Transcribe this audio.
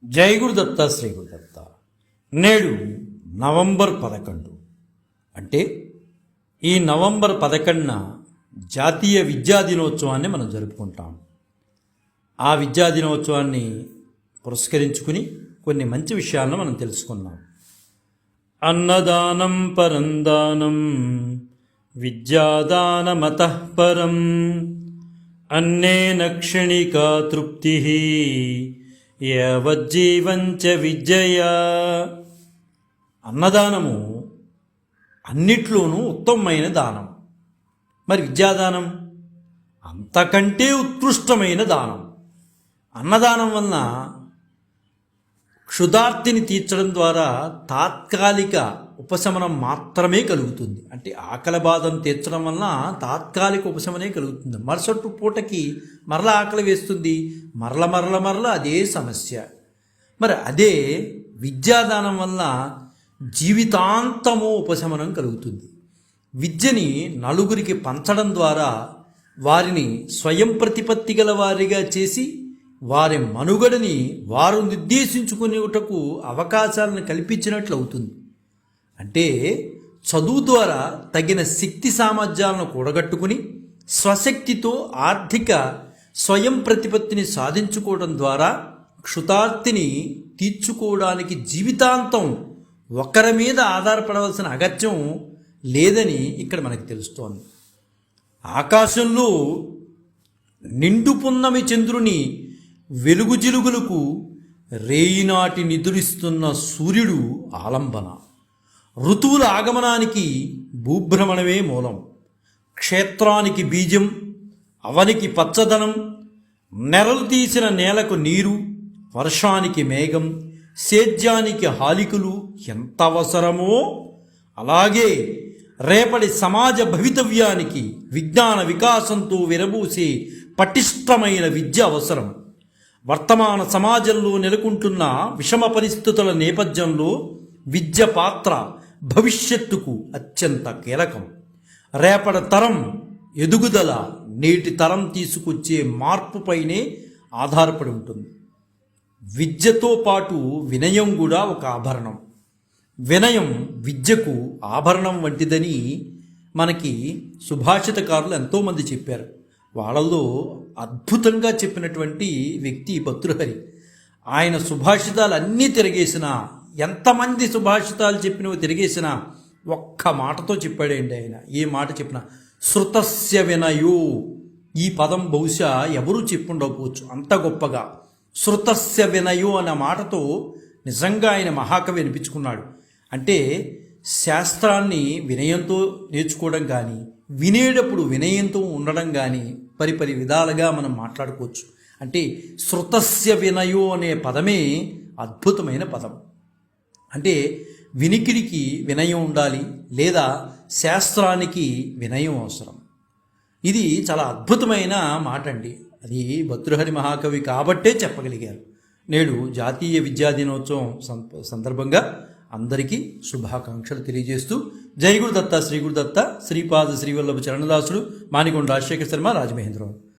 జై గురుదత్త శ్రీ గురుదత్త. నేడు నవంబర్ 11 అంటే ఈ నవంబర్ 11న జాతీయ విద్యా దినోత్సవాన్ని మనం జరుపుకుంటాం. ఆ విద్యా దినోత్సవాన్ని పురస్కరించుకుని కొన్ని మంచి విషయాలను మనం తెలుసుకున్నాం. అన్నదానం పరందానం విద్యాదానమతః పరం అన్నేన క్షణికా తృప్తి యావజ్జీవంచ విద్యయ. అన్నదానము అన్నిట్లోనూ ఉత్తమమైన దానం. మరి విద్యాదానం అంతకంటే ఉత్కృష్టమైన దానం. అన్నదానం వలన క్షుధార్తిని తీర్చడం ద్వారా తాత్కాలిక ఉపశమనం మాత్రమే కలుగుతుంది. అంటే ఆకలి బాధను తీర్చడం వలన తాత్కాలిక ఉపశమనే కలుగుతుంది. మరుసటి పూటకి మరల ఆకలి వేస్తుంది, మరల అదే సమస్య. మరి అదే విద్యాదానం వలన జీవితాంతము ఉపశమనం కలుగుతుంది. విద్యని నలుగురికి పంచడం ద్వారా వారిని స్వయం ప్రతిపత్తి గల వారిగా చేసి వారి మనుగడని వారు నిర్దేశించుకునేటకు అవకాశాలను కల్పించినట్లు అవుతుంది. అంటే చదువు ద్వారా తగిన శక్తి సామర్థ్యాలను కూడగట్టుకుని స్వశక్తితో ఆర్థిక స్వయం ప్రతిపత్తిని సాధించుకోవడం ద్వారా క్షుతార్తిని తీర్చుకోవడానికి జీవితాంతం ఒకరి మీద ఆధారపడవలసిన అగత్యం లేదని ఇక్కడ మనకు తెలుస్తోంది. ఆకాశంలో నిండు పున్నమి చంద్రుని వెలుగు జిలుగులకు రేయినాటి నిదురిస్తున్న సూర్యుడు ఆలంబన. ఋతువుల ఆగమనానికి భూభ్రమణమే మూలం. క్షేత్రానికి బీజం, అవనికి పచ్చదనం, నెరలు తీసిన నేలకు నీరు, వర్షానికి మేఘం, సేద్యానికి హాలికలు ఎంత అవసరమో అలాగే రేపటి సమాజ భవితవ్యానికి విజ్ఞాన వికాసంతో విరబూసే పటిష్టమైన విద్య అవసరం. వర్తమాన సమాజంలో నెలకొంటున్న విషమ పరిస్థితుల నేపథ్యంలో విద్య పాత్ర భవిష్యత్తుకు అత్యంత కీలకం. రేపటి తరం ఎదుగుదల నేటి తరం తీసుకొచ్చే మార్పుపైనే ఆధారపడి ఉంటుంది. విద్యతో పాటు వినయం కూడా ఒక ఆభరణం. వినయం విద్యకు ఆభరణం వంటిదని మనకి సుభాషితకారులు ఎంతోమంది చెప్పారు. వాళ్ళల్లో అద్భుతంగా చెప్పినటువంటి వ్యక్తి భర్తృహరి. ఆయన సుభాషితాలు అన్నీ తిరిగేసినా, ఎంతమంది సుభాషితాలు చెప్పినవి తిరిగేసినా ఒక్క మాటతో చెప్పాడండి ఆయన. ఏ మాట చెప్పినా శృతస్య వినయో. ఈ పదం బహుశా ఎవరూ చెప్పుండకపోవచ్చు అంత గొప్పగా. శృతస్య వినయో అన్న మాటతో నిజంగా ఆయన మహాకవి అనిపించుకున్నాడు. అంటే శాస్త్రాన్ని వినయంతో నేర్చుకోవడం కానీ, వినేటప్పుడు వినయంతో ఉండడం కానీ పరిపరి విధాలుగా మనం మాట్లాడుకోవచ్చు. అంటే శృతస్య వినయో అనే పదమే అద్భుతమైన పదం. అంటే వినికిడికి వినయం ఉండాలి, లేదా శాస్త్రానికి వినయం అవసరం. ఇది చాలా అద్భుతమైన మాట అండి. అది భర్తృహరి మహాకవి కాబట్టే చెప్పగలిగారు. నేడు జాతీయ విద్యా దినోత్సవం సందర్భంగా అందరికీ శుభాకాంక్షలు తెలియజేస్తూ జై గురుదత్త శ్రీ గురుదత్త శ్రీపాద శ్రీవల్లభ చరణదాసుడు మానికొండ రాజశేఖర శర్మ రాజమహేంద్రరావు.